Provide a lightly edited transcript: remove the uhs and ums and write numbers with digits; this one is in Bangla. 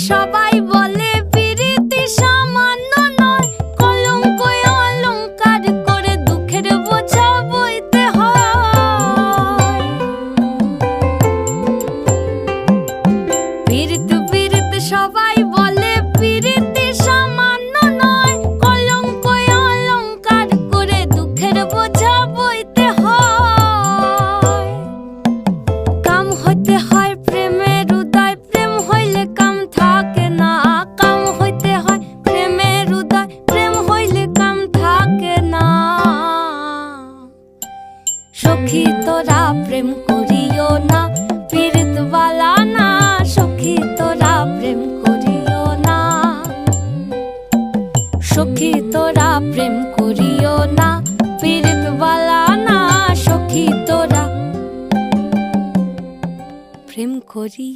সবাই বলে পিরিতি সামান্য নয়, কলঙ্ক অলংকার করে দুঃখের বোঝা বইতে হয়। পিরিত পিরিত সবাই বলে পিরিতি সামান্য নয়, কলঙ্ক অলংকার করে দুঃখের বোঝা বইতে হয়। কাম হইতে হয় প্রেমের উদয়, প্রেম হইলে কাম থাকে না। কাম হইতে হয় প্রেমের উদয়, প্রেম হইলে কাম থাকে না। সখী তোরা প্রেম করিও না, পীড়িত বালা না। সখী তোরা প্রেম করিও না, সখী তোরা প্রেম করিও না, পীড়িত বালা না। সখী তোরা প্রেম করিও।